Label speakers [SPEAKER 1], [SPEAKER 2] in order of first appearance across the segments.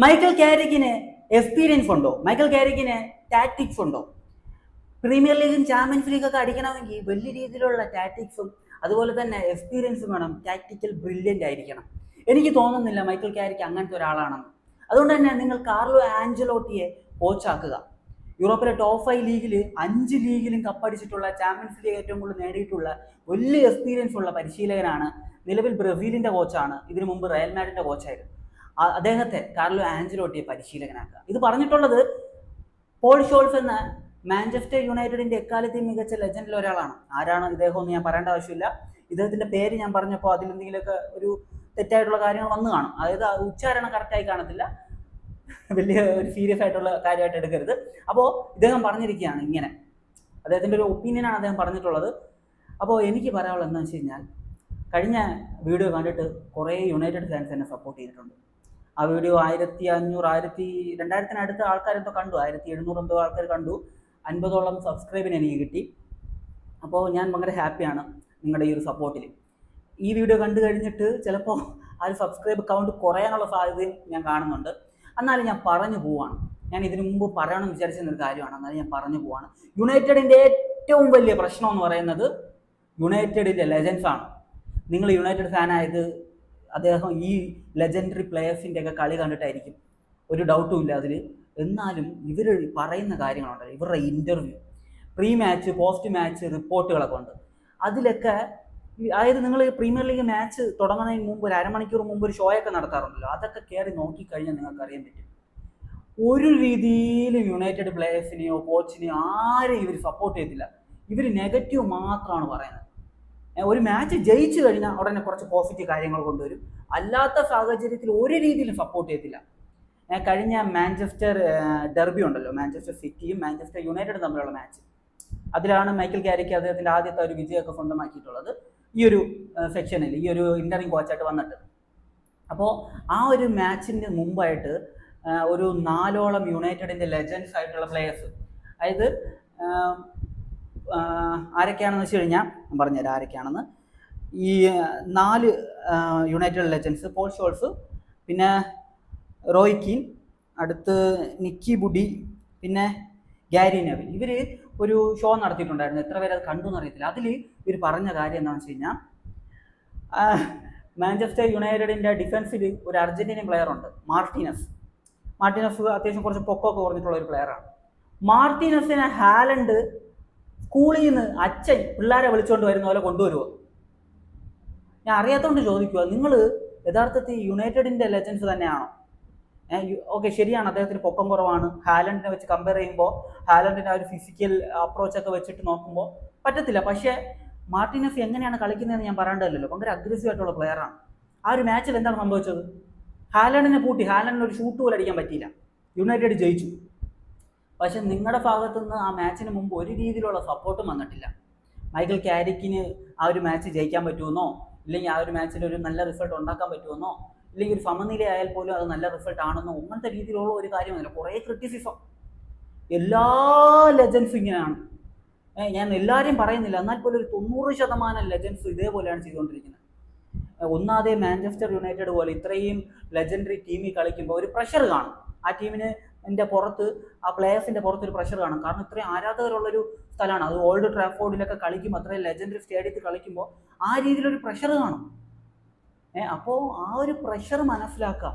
[SPEAKER 1] Michael കാരിക്കിന് experience ഉണ്ടോ? Michael കാരിക്കിന് tactics ഉണ്ടോ? Premier ലീഗും ചാമ്പ്യൻസ് ലീഗൊക്കെ അടിക്കണമെങ്കിൽ വലിയ രീതിയിലുള്ള ടാക്ടിക്സും അതുപോലെ തന്നെ എക്സ്പീരിയൻസും വേണം. ടാക്ടിക്കൽ ബ്രില്യൻ്റ് ആയിരിക്കണം. എനിക്ക് തോന്നുന്നില്ല മൈക്കൽ കാരിക്ക് അങ്ങനത്തെ ഒരാളാണെന്ന്. അതുകൊണ്ട് തന്നെ നിങ്ങൾ കാർലോ ആഞ്ചലോട്ടിയെ കോച്ചാക്കുക. യൂറോപ്പിലെ ടോപ്പ് 5 ലീഗിൽ 5 ലീഗിലും കപ്പടിച്ചിട്ടുള്ള, ചാമ്പ്യൻസ് ലീഗ് ഏറ്റവും കൂടുതൽ നേടിയിട്ടുള്ള വലിയ എക്സ്പീരിയൻസ് ഉള്ള പരിശീലകനാണ്. നിലവിൽ ബ്രസീലിന്റെ കോച്ചാണ്. ഇതിനു മുമ്പ് റയൽ മാഡ്രിഡിന്റെ കോച്ചായിരുന്നു. അദ്ദേഹത്തെ കാർലോ ആഞ്ചലോട്ടിയെ പരിശീലകനാക്കുക. ഇത് പറഞ്ഞിട്ടുള്ളത് പോൾ ഷോൾസ് എന്ന മാഞ്ചസ്റ്റർ യുണൈറ്റഡിന്റെ എക്കാലത്തെയും മികച്ച ലെജൻഡിൽ ഒരാളാണ്. ആരാണ് ഇദ്ദേഹം എന്ന് ഞാൻ പറയേണ്ട ആവശ്യമില്ല. ഇദ്ദേഹത്തിന്റെ പേര് ഞാൻ പറഞ്ഞപ്പോൾ അതിലെന്തെങ്കിലുമൊക്കെ ഒരു തെറ്റായിട്ടുള്ള കാര്യങ്ങൾ വന്നു കാണും. അതായത് ഉച്ചാരണം കറക്റ്റായി കാണത്തില്ല. വലിയ ഒരു സീരിയസ് ആയിട്ടുള്ള കാര്യമായിട്ട് എടുക്കരുത്. അപ്പോൾ ഇദ്ദേഹം പറഞ്ഞിരിക്കുകയാണ് ഇങ്ങനെ, അദ്ദേഹത്തിന്റെ ഒരു ഒപ്പീനിയനാണ് അദ്ദേഹം പറഞ്ഞിട്ടുള്ളത്. അപ്പോൾ എനിക്ക് പറയാനുള്ളത് എന്താണെന്ന് വെച്ച് കഴിഞ്ഞാൽ, കഴിഞ്ഞ വീഡിയോ കണ്ടിട്ട് കുറേ യുണൈറ്റഡ് ഫാൻസ് എന്നെ സപ്പോർട്ട് ചെയ്തിട്ടുണ്ട്. ആ വീഡിയോ 1500 2000 ആൾക്കാരെന്തോ കണ്ടു, 1700 ആൾക്കാർ കണ്ടു. 50ഓളം സബ്സ്ക്രൈബിന് എനിക്ക് കിട്ടി. അപ്പോൾ ഞാൻ ഭയങ്കര ഹാപ്പിയാണ് നിങ്ങളുടെ ഈ ഒരു സപ്പോർട്ടിൽ. ഈ വീഡിയോ കണ്ടു കഴിഞ്ഞിട്ട് ചിലപ്പോൾ ആ ഒരു സബ്സ്ക്രൈബ് കൗണ്ട് കുറയാനുള്ള സാധ്യതയും ഞാൻ കാണുന്നുണ്ട്. എന്നാലും ഞാൻ പറഞ്ഞു പോവാണ്. ഞാൻ ഇതിനു മുമ്പ് പറയണമെന്ന് വിചാരിച്ചിരുന്നൊരു കാര്യമാണ്, എന്നാലും ഞാൻ പറഞ്ഞു പോവാണ്. യുണൈറ്റഡിൻ്റെ ഏറ്റവും വലിയ പ്രശ്നം എന്ന് പറയുന്നത് യുണൈറ്റഡിൻ്റെ ലെജൻസ് ആണ്. നിങ്ങൾ യുണൈറ്റഡ് ഫാനായത് അദ്ദേഹം ഈ ലെജൻഡറി പ്ലെയേഴ്സിൻ്റെ ഒക്കെ കളി കണ്ടിട്ടായിരിക്കും, ഒരു ഡൗട്ടും ഇല്ല അതിൽ. എന്നാലും ഇവർ പറയുന്ന കാര്യങ്ങളുണ്ടല്ലോ, ഇവരുടെ interview, pre match post match റിപ്പോർട്ടുകളൊക്കെ ഉണ്ട്. അതിലൊക്കെ അതായത് നിങ്ങൾ പ്രീമിയർ ലീഗ് മാച്ച് തുടങ്ങുന്നതിന് മുമ്പ് ഒരു അരമണിക്കൂർ മുമ്പ് ഒരു ഷോയൊക്കെ നടത്താറുണ്ടല്ലോ, അതൊക്കെ കയറി നോക്കിക്കഴിഞ്ഞാൽ നിങ്ങൾക്ക് അറിയാൻ പറ്റും. ഒരു രീതിയിലും യുണൈറ്റഡ് പ്ലെയേഴ്സിനെയോ കോച്ചിനെയോ ആരെയും ഇവർ സപ്പോർട്ട് ചെയ്തില്ല. ഇവർ നെഗറ്റീവ് മാത്രമാണ് പറയുന്നത്. ഒരു മാച്ച് ജയിച്ചു കഴിഞ്ഞാൽ ഉടനെ കുറച്ച് പോസിറ്റീവ് കാര്യങ്ങൾ കൊണ്ടുവരും. അല്ലാത്ത സാഹചര്യത്തിൽ ഒരു രീതിയിലും സപ്പോർട്ട് ചെയ്തില്ല. കഴിഞ്ഞ മാഞ്ചസ്റ്റർ ഡെർബി ഉണ്ടല്ലോ, മാഞ്ചസ്റ്റർ സിറ്റിയും മാഞ്ചസ്റ്റർ യുണൈറ്റഡും തമ്മിലുള്ള മാച്ച്, അതിലാണ് മൈക്കൽ കാരിക്ക് അദ്ദേഹത്തിൻ്റെ ആദ്യത്തെ ഒരു വിജയമൊക്കെ സ്വന്തമാക്കിയിട്ടുള്ളത് ഈ ഒരു സെക്ഷനിൽ, ഈ ഒരു ഇന്ററിംഗ് കോച്ചായിട്ട് വന്നിട്ട്. അപ്പോൾ ആ ഒരു മാച്ചിൻ്റെ മുമ്പായിട്ട് ഒരു 4ഓളം യുണൈറ്റഡിൻ്റെ ലെജൻഡ്സ് ആയിട്ടുള്ള പ്ലെയേഴ്സ്, അതായത് ആരൊക്കെയാണെന്ന് വെച്ച് കഴിഞ്ഞാൽ ഞാൻ പറഞ്ഞുതരാം ആരൊക്കെയാണെന്ന്. ഈ 4 യുണൈറ്റഡ് ലെജൻഡ്സ്, പോൾ ഷോൾസ്, പിന്നെ റോയ് കീൻ, അടുത്ത് നിക്കി ബുഡി, പിന്നെ ഗാരി നെവിൽ, ഇവർ ഒരു ഷോ നടത്തിയിട്ടുണ്ടായിരുന്നു. എത്ര പേര് അത് കണ്ടു എന്നറിയത്തില്ല. അതിൽ ഇവർ പറഞ്ഞ കാര്യം എന്താണെന്ന് വെച്ച് കഴിഞ്ഞാൽ, മാഞ്ചസ്റ്റർ യുണൈറ്റഡിൻ്റെ ഡിഫൻസിൽ ഒരു അർജന്റീനിയൻ പ്ലെയർ ഉണ്ട്, മാർട്ടിനസ് അത്യാവശ്യം കുറച്ച് പൊക്കമൊക്കെ കുറഞ്ഞിട്ടുള്ള ഒരു പ്ലെയറാണ്. മാർട്ടിനസിനെ ഹാലൻഡ് സ്കൂളിൽ നിന്ന് അച്ഛൻ പിള്ളേരെ വിളിച്ചുകൊണ്ട് വരുന്ന പോലെ കൊണ്ടുവരുമോ? ഞാൻ അറിയാത്തതുകൊണ്ട് ചോദിക്കുക, നിങ്ങൾ യഥാർത്ഥത്തിൽ യുണൈറ്റഡിൻ്റെ ലെജൻസ് തന്നെയാണോ? ഓക്കെ, ശരിയാണ്, അദ്ദേഹത്തിന് പൊക്കം കുറവാണ്. ഹാലൻഡിനെ വെച്ച് കമ്പയർ ചെയ്യുമ്പോൾ ഹാലൻഡിൻ്റെ ആ ഒരു ഫിസിക്കൽ അപ്രോച്ചൊക്കെ വെച്ചിട്ട് നോക്കുമ്പോൾ പറ്റത്തില്ല. പക്ഷേ മാർട്ടിനസ് എങ്ങനെയാണ് കളിക്കുന്നതെന്ന് ഞാൻ പറയേണ്ടതല്ലോ, ഭയങ്കര അഗ്രസീവ് ആയിട്ടുള്ള പ്ലെയറാണ്. ആ ഒരു മാച്ചിൽ എന്താണ് സംഭവിച്ചത്? ഹാലൻഡിനെ പൂട്ടി, ഹാലൻഡിന് ഒരു ഷൂട്ട് പോലും അടിക്കാൻ പറ്റിയില്ല. യുണൈറ്റഡ് ജയിച്ചു. പക്ഷെ നിങ്ങളുടെ ഭാഗത്തുനിന്ന് ആ മാച്ചിന് മുമ്പ് ഒരു രീതിയിലുള്ള സപ്പോർട്ടും വന്നിട്ടില്ല. മൈക്കൽ കാരിക്കിന് ആ ഒരു മാച്ച് ജയിക്കാൻ പറ്റുമെന്നോ, ഇല്ലെങ്കിൽ ആ ഒരു മാച്ചിൽ ഒരു നല്ല റിസൾട്ട് ഉണ്ടാക്കാൻ പറ്റുമെന്നോ, ഇല്ലെങ്കിൽ ഒരു സമനില ആയാൽ പോലും അത് നല്ല റിസൾട്ട് ആണെന്നോ, അങ്ങനത്തെ രീതിയിലുള്ള ഒരു കാര്യമൊന്നുമില്ല. കുറേ ക്രിറ്റിസിസം, എല്ലാ ലെജൻസും ഇങ്ങനെയാണ്. ഞാൻ എല്ലാവരെയും പറയുന്നില്ല, എന്നാൽ പോലും ഒരു 90% ലെജൻസ് ഇതേപോലെയാണ് ചെയ്തുകൊണ്ടിരിക്കുന്നത്. ഒന്നാതെ മാഞ്ചസ്റ്റർ യുണൈറ്റഡ് പോലെ ഇത്രയും ലെജൻഡറി ടീമിൽ കളിക്കുമ്പോൾ ഒരു പ്രഷർ കാണും. ആ ടീമിന് പുറത്ത്, ആ പ്ലേയേഴ്സിൻ്റെ പുറത്ത് ഒരു പ്രഷർ കാണും. കാരണം ഇത്രയും ആരാധകരുള്ളൊരു സ്ഥലമാണ് അത്. ഓൾഡ് ട്രാഫോർഡിലൊക്കെ കളിക്കുമ്പോൾ, അത്രയും ലെജൻഡറി സ്റ്റേഡിയത്തിൽ കളിക്കുമ്പോൾ ആ രീതിയിലൊരു പ്രഷർ കാണും. അപ്പോൾ ആ ഒരു പ്രഷർ മനസ്സിലാക്കാം.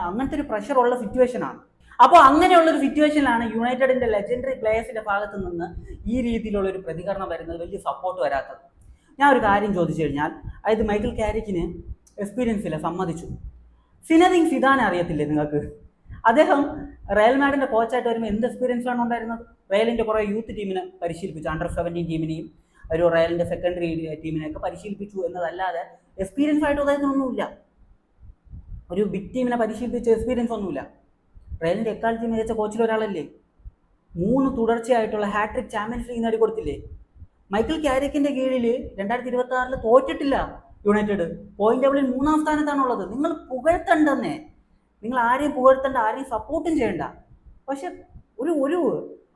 [SPEAKER 1] അങ്ങനത്തെ ഒരു പ്രഷർ ഉള്ള സിറ്റുവേഷനാണ്. അപ്പോൾ അങ്ങനെയുള്ളൊരു സിറ്റുവേഷനിലാണ് യുണൈറ്റഡിൻ്റെ ലെജൻഡറി പ്ലേയേഴ്സിൻ്റെ ഭാഗത്ത് നിന്ന് ഈ രീതിയിലുള്ളൊരു പ്രതികരണം വരുന്നത്, വലിയ സപ്പോർട്ട് വരാത്തത്. ഞാൻ ഒരു കാര്യം ചോദിച്ചു കഴിഞ്ഞാൽ, അതായത് മൈക്കൽ കാരിക്കിന് എക്സ്പീരിയൻസ് ഇല്ല, സമ്മതിച്ചു. സിനദിൻ സിദാനെ അറിയത്തില്ലേ നിങ്ങൾക്ക്? അദ്ദേഹം റയൽ മാഡ്രിഡിന്റെ കോച്ചായിട്ട് വരുമ്പോൾ എന്ത് എക്സ്പീരിയൻസ് ആണ് ഉണ്ടായിരുന്നത്? റയലിന്റെ കുറേ യൂത്ത് ടീമിനെ പരിശീലിപ്പിച്ചു, അണ്ടർ 17 ടീമിനെയും ഒരു റയലിന്റെ സെക്കൻഡറി ടീമിനെയൊക്കെ പരിശീലിപ്പിച്ചു എന്നതല്ലാതെ എക്സ്പീരിയൻസ് ആയിട്ട് അദ്ദേഹത്തിനൊന്നുമില്ല. ഒരു ബിഗ് ടീമിനെ പരിശീലിപ്പിച്ച എക്സ്പീരിയൻസ് ഒന്നുമില്ല. റയലിന്റെ എക്കാലത്തെയും മികച്ച കോച്ചിൽ ഒരാളല്ലേ? 3 തുടർച്ചയായിട്ടുള്ള ഹാട്രിക് ചാമ്പ്യൻസ് ലീഗ് നേടിക്കൊടുത്തില്ലേ? മൈക്കൽ കാരിക്കിന്റെ കീഴിൽ 2026 തോറ്റിട്ടില്ല യുണൈറ്റഡ്. പോയിന്റ് ടേബിളിൽ 3-ാം സ്ഥാനത്താണുള്ളത്. നിങ്ങൾ പുകഴ്ത്തണ്ടെന്നേ, നിങ്ങൾ ആരെയും പുകഴ്ത്തണ്ട, ആരെയും സപ്പോർട്ടും ചെയ്യണ്ട. പക്ഷെ ഒരു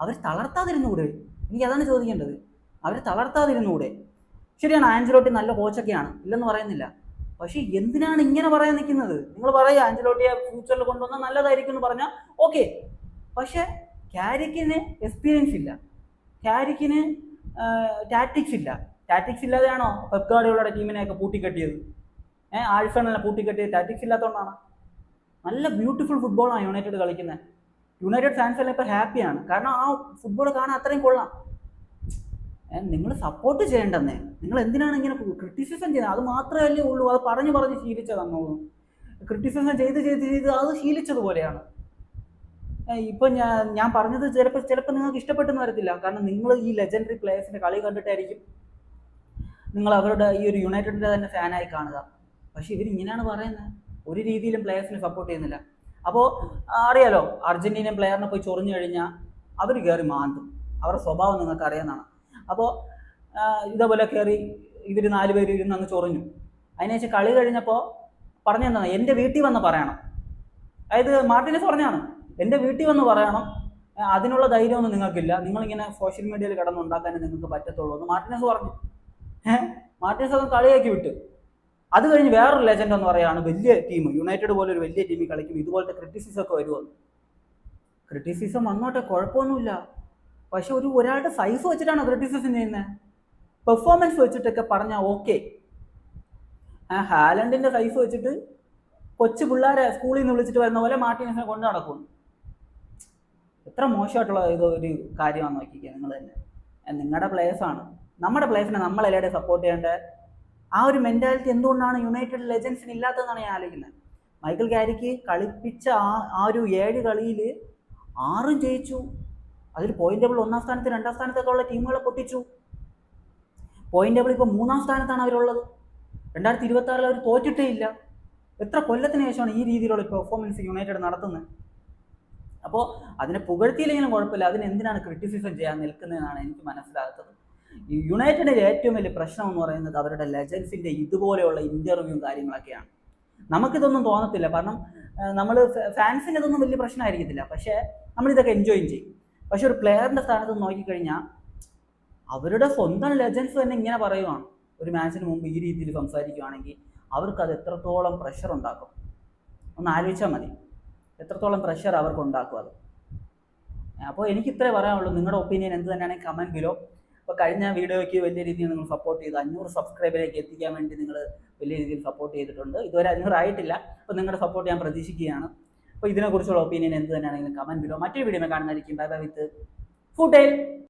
[SPEAKER 1] അവർ തളർത്താതിരുന്നുകൂടെ? എനിക്ക് അതാണ് ചോദിക്കേണ്ടത്. അവർ തളർത്താതിരുന്നുകൂടെ? ശരിയാണ്, ആഞ്ചലോട്ടി നല്ല കോച്ചൊക്കെയാണ്, ഇല്ലെന്ന് പറയുന്നില്ല. പക്ഷെ എന്തിനാണ് ഇങ്ങനെ പറയാൻ നിൽക്കുന്നത്? നിങ്ങൾ പറയുക ആഞ്ചലോട്ടിയെ ഫ്യൂച്ചറിൽ കൊണ്ടുവന്നാൽ നല്ലതായിരിക്കും എന്ന് പറഞ്ഞാൽ ഓക്കെ. പക്ഷെ ക്യാരിക്കിന് എക്സ്പീരിയൻസ് ഇല്ല, ക്യാരിക്കിന് ടാറ്റിക്സ് ഇല്ല. ടാറ്റിക്സ് ഇല്ലാതെയാണോ പെപ് ഗാർഡിയോളയുടെ ടീമിനെയൊക്കെ പൂട്ടിക്കെട്ടിയത്? ആഴ്സണലിനെ പൂട്ടിക്കെട്ടിയത് ടാറ്റിക്സ് ഇല്ലാത്തതുകൊണ്ടാണ്. നല്ല ബ്യൂട്ടിഫുൾ ഫുട്ബോളാണ് യുണൈറ്റഡ് കളിക്കുന്നത്. യുണൈറ്റഡ് ഫാൻസ് എല്ലാം ഇപ്പോൾ ഹാപ്പിയാണ്, കാരണം ആ ഫുട്ബോൾ കാണാൻ അത്രയും കൊള്ളാം. നിങ്ങൾ സപ്പോർട്ട് ചെയ്യേണ്ടെന്നേ, നിങ്ങൾ എന്തിനാണ് ഇങ്ങനെ ക്രിറ്റിസിസം ചെയ്യുന്നത്? അത് മാത്രമല്ലേ ഉള്ളൂ, അത് പറഞ്ഞു പറഞ്ഞ് ശീലിച്ചതെന്നുള്ളൂ. ക്രിറ്റിസിസം ചെയ്ത് ചെയ്ത് ചെയ്ത് അത് ശീലിച്ചതുപോലെയാണ്. ഇപ്പം ഞാൻ പറഞ്ഞത് ചിലപ്പോൾ നിങ്ങൾക്ക് ഇഷ്ടപ്പെട്ടെന്ന് വരത്തില്ല, കാരണം നിങ്ങൾ ഈ ലെജൻഡറി പ്ലേയേഴ്സിൻ്റെ കളി കണ്ടിട്ടായിരിക്കും നിങ്ങൾ അവരുടെ ഈ ഒരു യുണൈറ്റഡിൻ്റെ തന്നെ ഫാനായി കാണുക. പക്ഷെ ഇവരിങ്ങനെയാണ് പറയുന്നത്, ഒരു രീതിയിലും പ്ലേയേഴ്സിനെ സപ്പോർട്ട് ചെയ്യുന്നില്ല. അപ്പോൾ അറിയാലോ, അർജന്റീനിയൻ പ്ലെയറിനെ പോയി ചൊറിഞ്ഞു കഴിഞ്ഞാൽ അവർ കയറി മാന്തും, അവരുടെ സ്വഭാവം നിങ്ങൾക്ക് അറിയാവുന്നതാണ്. അപ്പോൾ ഇതേപോലെ കയറി ഇവർ 4 പേര് ഇരുന്ന് അങ്ങ് ചൊറിഞ്ഞു. അതിനുശേഷം കളി കഴിഞ്ഞപ്പോൾ പറഞ്ഞെന്താണ്, എൻ്റെ വീട്ടിൽ വന്ന് പറയണം. അതായത് മാർട്ടിനസ് പറഞ്ഞാണ്, എൻ്റെ വീട്ടിൽ വന്ന് പറയണം, അതിനുള്ള ധൈര്യമൊന്നും നിങ്ങൾക്കില്ല, നിങ്ങളിങ്ങനെ സോഷ്യൽ മീഡിയയിൽ കിടന്നുണ്ടാക്കാനേ നിങ്ങൾക്ക് പറ്റത്തുള്ളൂ എന്ന് മാർട്ടിനസ് പറഞ്ഞു. മാർട്ടിനസ് അത് കളിയാക്കി വിട്ടു. അത് കഴിഞ്ഞ് വേറൊരു ലെജൻഡ് എന്ന് പറയുകയാണ്, വലിയ ടീം യുണൈറ്റഡ് പോലെ ഒരു വലിയ ടീമിൽ കളിക്കും ഇതുപോലത്തെ ക്രിറ്റിസിസം ഒക്കെ വരുമെന്ന്. ക്രിറ്റിസിസം വന്നോട്ടെ, കുഴപ്പമൊന്നുമില്ല. പക്ഷെ ഒരാളുടെ സൈസ് വെച്ചിട്ടാണ് ക്രിറ്റിസിസം ചെയ്യുന്നത്. പെർഫോമൻസ് വെച്ചിട്ടൊക്കെ പറഞ്ഞാൽ ഓക്കെ. ഹാലൻഡിന്റെ സൈസ് വെച്ചിട്ട് കൊച്ചു പിള്ളേരെ സ്കൂളിൽ നിന്ന് വിളിച്ചിട്ട് വരുന്ന പോലെ മാർട്ടിനസിനെ കൊണ്ട് നടക്കും. എത്ര മോശമായിട്ടുള്ള ഒരു കാര്യമാണെന്ന് നോക്കിക്കുക നിങ്ങൾ തന്നെ. നിങ്ങളുടെ പ്ലേയേഴ്സാണ്, നമ്മുടെ പ്ലേയേഴ്സിനെ നമ്മളെല്ലാവരും സപ്പോർട്ട് ചെയ്യേണ്ടത്. ആ ഒരു മെൻറ്റാലിറ്റി എന്തുകൊണ്ടാണ് യുണൈറ്റഡ് ലെജൻസിന് ഇല്ലാത്തതെന്നാണ് ഞാൻ ആലോചിക്കുന്നത്. മൈക്കൽ ക്യാരിക്ക് കളിപ്പിച്ച ആ ഒരു 7 കളിയിൽ 6 ജയിച്ചു. അതിൽ പോയിന്റ് ടേബിൾ 1-ാം സ്ഥാനത്ത് 2-ാം സ്ഥാനത്തൊക്കെ ഉള്ള ടീമുകളെ പൊട്ടിച്ചു. പോയിന്റ് ടേബിൾ ഇപ്പോൾ 3-ാം സ്ഥാനത്താണ് അവരുള്ളത്. 2026 അവർ തോറ്റിട്ടേ ഇല്ല. എത്ര കൊല്ലത്തിന് ശേഷമാണ് ഈ രീതിയിലുള്ള പെർഫോമൻസ് യുണൈറ്റഡ് നടത്തുന്നത്? അപ്പോൾ അതിനെ പുകഴ്ത്തിയില്ലെങ്കിലും കുഴപ്പമില്ല, അതിന് എന്തിനാണ് ക്രിറ്റിസിസം ചെയ്യാൻ നിൽക്കുന്നതെന്നാണ് എനിക്ക് മനസ്സിലാകാത്തത്. ഈ യുണൈറ്റഡിൻ്റെ ഏറ്റവും വലിയ പ്രശ്നം എന്ന് പറയുന്നത് അവരുടെ ലെജൻസിൻ്റെ ഇതുപോലെയുള്ള ഇൻ്റർവ്യൂവും കാര്യങ്ങളൊക്കെയാണ്. നമുക്കിതൊന്നും തോന്നത്തില്ല, കാരണം നമ്മൾ ഫാൻസിന് ഇതൊന്നും വലിയ പ്രശ്നമായിരിക്കത്തില്ല, പക്ഷേ നമ്മളിതൊക്കെ എൻജോയും ചെയ്യും. പക്ഷെ ഒരു പ്ലെയറിൻ്റെ സ്ഥാനത്ത് നോക്കിക്കഴിഞ്ഞാൽ അവരുടെ സ്വന്തം ലെജൻസ് തന്നെ ഇങ്ങനെ പറയുവാണ്, ഒരു മാച്ചിന് മുമ്പ് ഈ രീതിയിൽ സംസാരിക്കുകയാണെങ്കിൽ അവർക്കത് എത്രത്തോളം പ്രഷർ ഉണ്ടാക്കും ഒന്ന് ആലോചിച്ചാൽ മതി. എത്രത്തോളം പ്രഷർ അവർക്ക് ഉണ്ടാക്കും അത്. അപ്പോൾ എനിക്ക് ഇത്രേ പറയാനുള്ളൂ. നിങ്ങളുടെ ഒപ്പീനിയൻ എന്ത് തന്നെയാണെങ്കിൽ കമൻറ്റ് ബിലോ. അപ്പോൾ കഴിഞ്ഞ വീഡിയോയ്ക്ക് വലിയ രീതിയിൽ നിങ്ങൾ സപ്പോർട്ട് ചെയ്ത് 500 സബ്സ്ക്രൈബറിലേക്ക് എത്തിക്കാൻ വേണ്ടി നിങ്ങൾ വലിയ രീതിയിൽ സപ്പോർട്ട് ചെയ്തിട്ടുണ്ട്. ഇതുവരെ 500 ആയിട്ടില്ല. അപ്പോൾ നിങ്ങളുടെ സപ്പോർട്ട് ഞാൻ പ്രതീക്ഷിക്കുകയാണ്. അപ്പോൾ ഇതിനെക്കുറിച്ചുള്ള ഒപ്പീനിയൻ എന്ത് തന്നെയാണെങ്കിലും കമൻറ്റ് ബിലോ. മറ്റൊരു വീഡിയോ കാണുന്നതായിരിക്കും. ബൈ ബൈ വിത്ത് ഫുഡ് ടൈൽ.